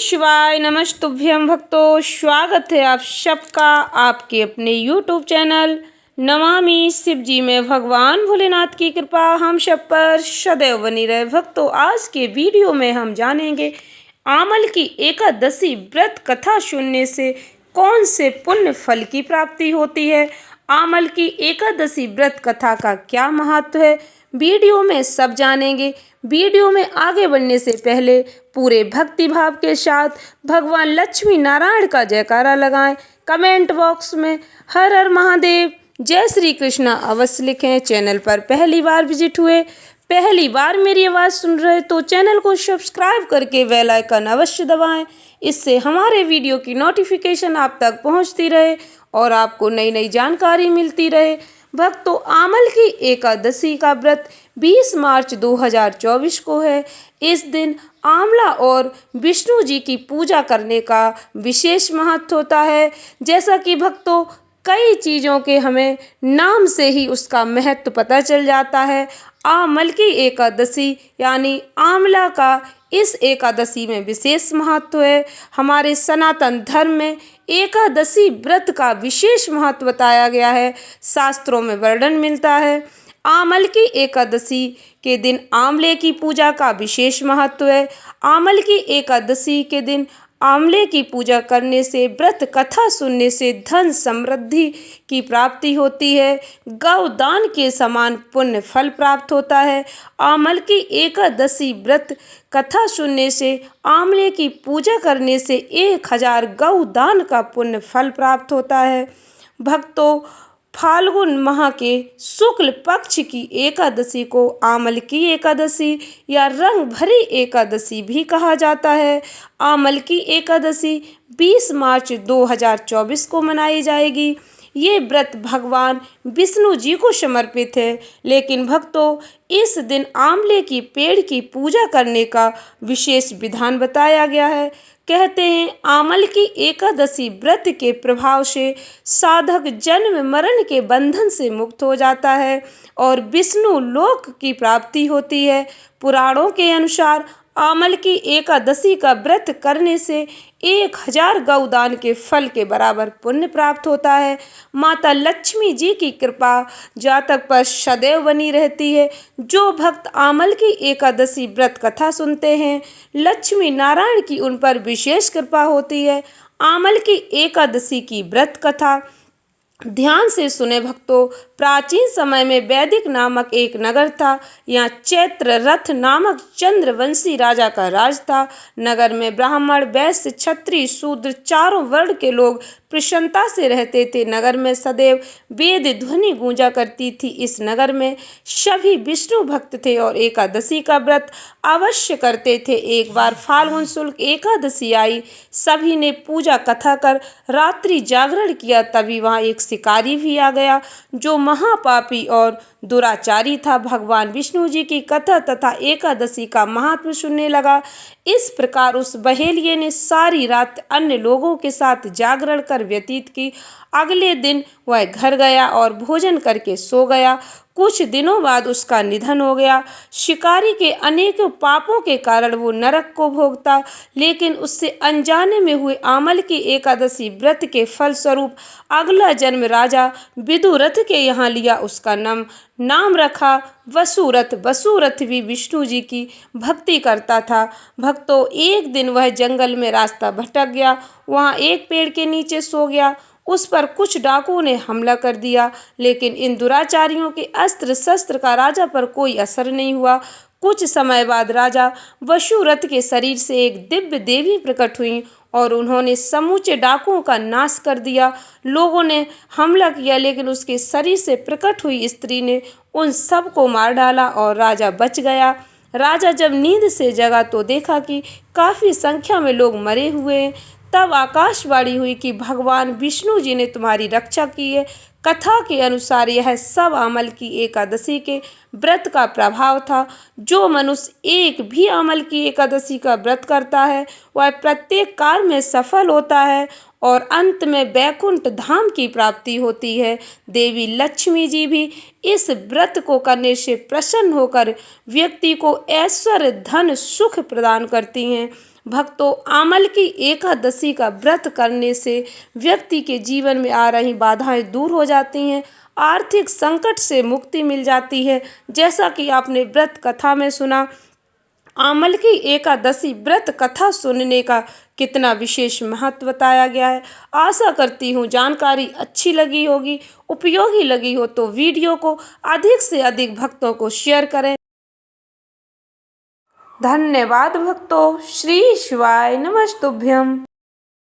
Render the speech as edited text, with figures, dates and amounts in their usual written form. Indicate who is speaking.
Speaker 1: शिवाय नमस्तुभ्यं भक्तों, स्वागत है आप सबका आपके अपने YouTube चैनल नमामि शिवजी में। भगवान भोलेनाथ की कृपा हम सब पर सदैव बनी रहे। भक्तों, आज के वीडियो में हम जानेंगे आमल की एकादशी व्रत कथा सुनने से कौन से पुण्य फल की प्राप्ति होती है। आमल की एकादशी व्रत कथा का क्या महत्व है, वीडियो में सब जानेंगे। वीडियो में आगे बढ़ने से पहले पूरे भक्ति भाव के साथ भगवान लक्ष्मी नारायण का जयकारा लगाएं। कमेंट बॉक्स में हर हर महादेव, जय श्री कृष्णा अवश्य लिखें। चैनल पर पहली बार विजिट हुए, पहली बार मेरी आवाज़ सुन रहे तो चैनल को सब्सक्राइब करके बेल आइकन अवश्य दबाएं। इससे हमारे वीडियो की नोटिफिकेशन आप तक पहुंचती रहे और आपको नई नई जानकारी मिलती रहे। भक्तों, आमल की एकादशी का व्रत 20 मार्च 2024 को है। इस दिन आंवला और विष्णु जी की पूजा करने का विशेष महत्व होता है। जैसा कि भक्तों, कई चीज़ों के हमें नाम से ही उसका महत्व पता चल जाता है। आमल की एकादशी यानी आंवला का इस एकादशी में विशेष महत्व है। हमारे सनातन धर्म में एकादशी व्रत का विशेष महत्व बताया गया है, शास्त्रों में वर्णन मिलता है। आमल की एकादशी के दिन आंवले की पूजा का विशेष महत्व है। आमल की एकादशी के दिन आंवले की पूजा करने से, व्रत कथा सुनने से धन समृद्धि की प्राप्ति होती है। गौदान के समान पुण्य फल प्राप्त होता है। आमल की एकादशी व्रत कथा सुनने से, आंवले की पूजा करने से 1000 गौदान का पुण्य फल प्राप्त होता है। भक्तों, फाल्गुन माह के शुक्ल पक्ष की एकादशी को आमल की एकादशी या रंग भरी एकादशी भी कहा जाता है। आमल की एकादशी 20 मार्च 2024 को मनाई जाएगी। ये व्रत भगवान विष्णु जी को समर्पित है। लेकिन भक्तों, इस दिन आंवले की पेड़ की पूजा करने का विशेष विधान बताया गया है। कहते हैं, आमल की एकादशी व्रत के प्रभाव से साधक जन्म मरण के बंधन से मुक्त हो जाता है और विष्णु लोक की प्राप्ति होती है। पुराणों के अनुसार आमल की एकादशी का व्रत करने से 1000 गौदान के फल के बराबर पुण्य प्राप्त होता है। माता लक्ष्मी जी की कृपा जातक पर सदैव बनी रहती है। जो भक्त आमल की एकादशी व्रत कथा सुनते हैं, लक्ष्मी नारायण की उन पर विशेष कृपा होती है। आमल की एकादशी की व्रत कथा ध्यान से सुने भक्तों। प्राचीन समय में वैदिक नामक एक नगर था। यहाँ चैत्र रथ नामक चंद्रवंशी राजा का राज था। नगर में ब्राह्मण, वैश्य, क्षत्रिय, शूद्र चारों वर्ण के लोग प्रसन्नता से रहते थे। नगर में सदैव वेद ध्वनि गूंजा करती थी। इस नगर में सभी विष्णु भक्त थे और एकादशी का व्रत अवश्य करते थे। एक बार फाल्गुन शुक्ल एकादशी आई। सभी ने पूजा कथा कर रात्रि जागरण किया। तभी वहाँ एक शिकारी भी आ गया जो महापापी और दुराचारी था। भगवान विष्णु जी की कथा तथा एकादशी का महात्म्य सुनने लगा। इस प्रकार उस बहेलिये ने सारी रात अन्य लोगों के साथ जागरण कर व्यतीत की। अगले दिन वह घर गया और भोजन करके सो गया। कुछ दिनों बाद उसका निधन हो गया। शिकारी के अनेक पापों के कारण वो नरक को भोगता, लेकिन उससे अनजाने में हुए आमल की एकादशी व्रत के फल स्वरूप अगला जन्म राजा विदुरथ के यहाँ लिया। उसका नाम रखा वसुरथ। वसुरथ भी विष्णु जी की भक्ति करता था। भक्तों, एक दिन वह जंगल में रास्ता भटक गया। वहाँ एक पेड़ के नीचे सो गया। उस पर कुछ डाकुओं ने हमला कर दिया, लेकिन इन दुराचारियों के अस्त्र शस्त्र का राजा पर कोई असर नहीं हुआ। कुछ समय बाद राजा वसुरथ के शरीर से एक दिव्य देवी प्रकट हुई और उन्होंने समूचे डाकुओं का नाश कर दिया। लोगों ने हमला किया, लेकिन उसके शरीर से प्रकट हुई स्त्री ने उन सब को मार डाला और राजा बच गया। राजा जब नींद से जगा तो देखा कि काफ़ी संख्या में लोग मरे हुए हैं। तब आकाशवाणी हुई कि भगवान विष्णु जी ने तुम्हारी रक्षा की है। कथा के अनुसार यह सब आमल की एकादशी के व्रत का प्रभाव था। जो मनुष्य एक भी आमल की एकादशी का व्रत करता है, वह प्रत्येक कार्य में सफल होता है और अंत में वैकुंठ धाम की प्राप्ति होती है। देवी लक्ष्मी जी भी इस व्रत को करने से प्रसन्न होकर व्यक्ति को ऐश्वर्य, धन, सुख प्रदान करती हैं। भक्तों, आमल की एकादशी का व्रत करने से व्यक्ति के जीवन में आ रही बाधाएं दूर हो जाती हैं, आर्थिक संकट से मुक्ति मिल जाती है। जैसा कि आपने व्रत कथा में सुना, आमल की एकादशी व्रत कथा सुनने का कितना विशेष महत्व बताया गया है। आशा करती हूँ जानकारी अच्छी लगी होगी, उपयोगी लगी हो तो वीडियो को अधिक से अधिक भक्तों को शेयर करें। धन्यवाद भक्तों। श्री शिवाय नमस्तुभ्यम।